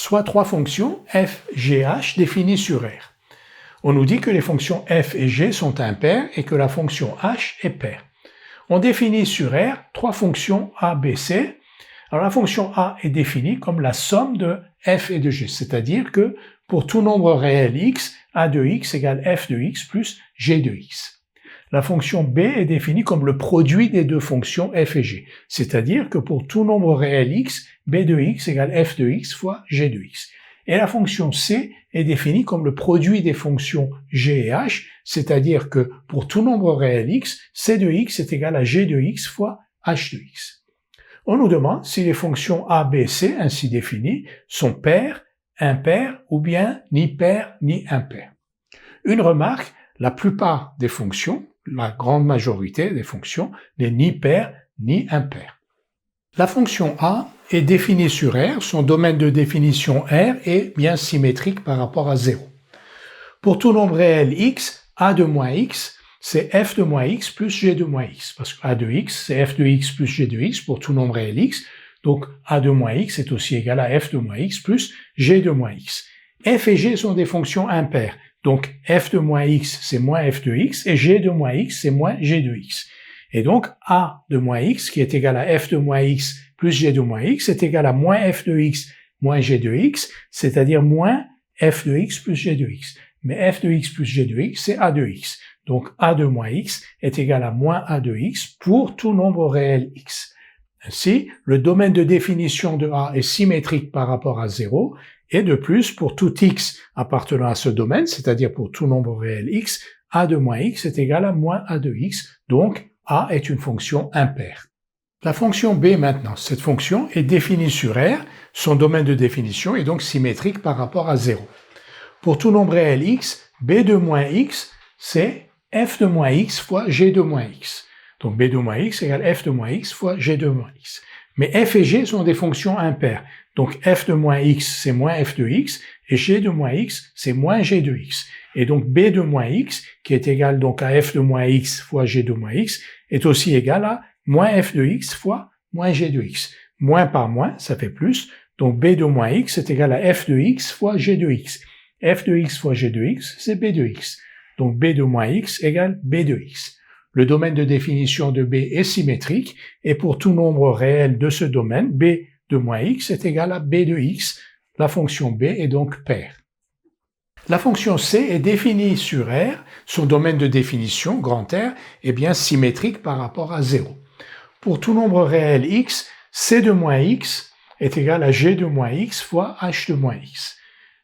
soit trois fonctions f, g, h définies sur R. On nous dit que les fonctions f et g sont impaires et que la fonction h est paire. On définit sur R trois fonctions a, b, c. Alors la fonction a est définie comme la somme de f et de g, c'est-à-dire que pour tout nombre réel x, a de x égale f de x plus g de x. La fonction b est définie comme le produit des deux fonctions f et g, c'est-à-dire que pour tout nombre réel x, b de x égale f de x fois g de x. Et la fonction c est définie comme le produit des fonctions g et h, c'est-à-dire que pour tout nombre réel x, c de x est égal à g de x fois h de x. On nous demande si les fonctions a, b, c, ainsi définies, sont paires, impaires ou bien ni paires ni impaires. Une remarque, la plupart des fonctions, la grande majorité des fonctions, n'est ni paire ni impaire. La fonction a est définie sur R, son domaine de définition R est bien symétrique par rapport à 0. Pour tout nombre réel x, a de moins x, c'est f de moins x plus g de moins x, parce que a de x, c'est f de x plus g de x pour tout nombre réel x, donc a de moins x est aussi égal à f de moins x plus g de moins x. F et g sont des fonctions impaires, donc f de moins x c'est moins f de x et g de moins x c'est moins g de x. Et donc a de moins x qui est égal à f de moins x plus g de moins x est égal à moins f de x moins g de x, c'est-à-dire moins f de x plus g de x. Mais f de x plus g de x c'est a de x. Donc a de moins x est égal à moins a de x pour tout nombre réel x. Ainsi, le domaine de définition de a est symétrique par rapport à 0, et de plus, pour tout x appartenant à ce domaine, c'est-à-dire pour tout nombre réel x, a de moins x est égal à moins a de x, donc a est une fonction impaire. La fonction b maintenant, cette fonction est définie sur R, son domaine de définition est donc symétrique par rapport à 0. Pour tout nombre réel x, b de moins x, c'est f de moins x fois g de moins x. Donc b de moins x égale f de moins x fois g de moins x. Mais f et g sont des fonctions impaires. Donc f de moins x c'est moins f de x et g de moins x c'est moins g de x. Et donc b de moins x qui est égal donc à f de moins x fois g de moins x est aussi égal à moins f de x fois moins g de x. Moins par moins ça fait plus. Donc b de moins x est égal à f de x fois g de x. F de x fois g de x c'est b de x. Donc b de moins x égale b de x. Le domaine de définition de b est symétrique et pour tout nombre réel de ce domaine, b de moins x est égal à b de x. La fonction b est donc paire. La fonction c est définie sur R, son domaine de définition, grand R, est bien symétrique par rapport à 0. Pour tout nombre réel x, c de moins x est égal à g de moins x fois h de moins x.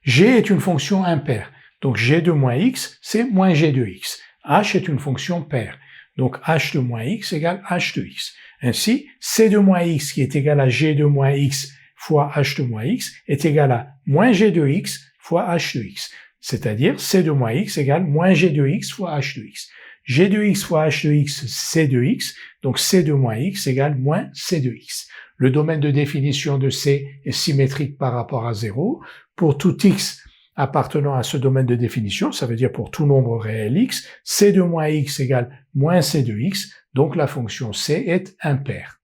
G est une fonction impaire, donc g de moins x c'est moins g de x. H est une fonction paire. Donc h de moins x égale h de x. Ainsi, c de moins x qui est égal à g de moins x fois h de moins x est égal à moins g de x fois h de x. C'est-à-dire c de moins x égale moins g de x fois h de x. G de x fois h de x, c de x, donc c de moins x égale moins c de x. Le domaine de définition de c est symétrique par rapport à 0. Pour tout x appartenant à ce domaine de définition, ça veut dire pour tout nombre réel x, c de moins x égale moins c de x, donc la fonction c est impaire.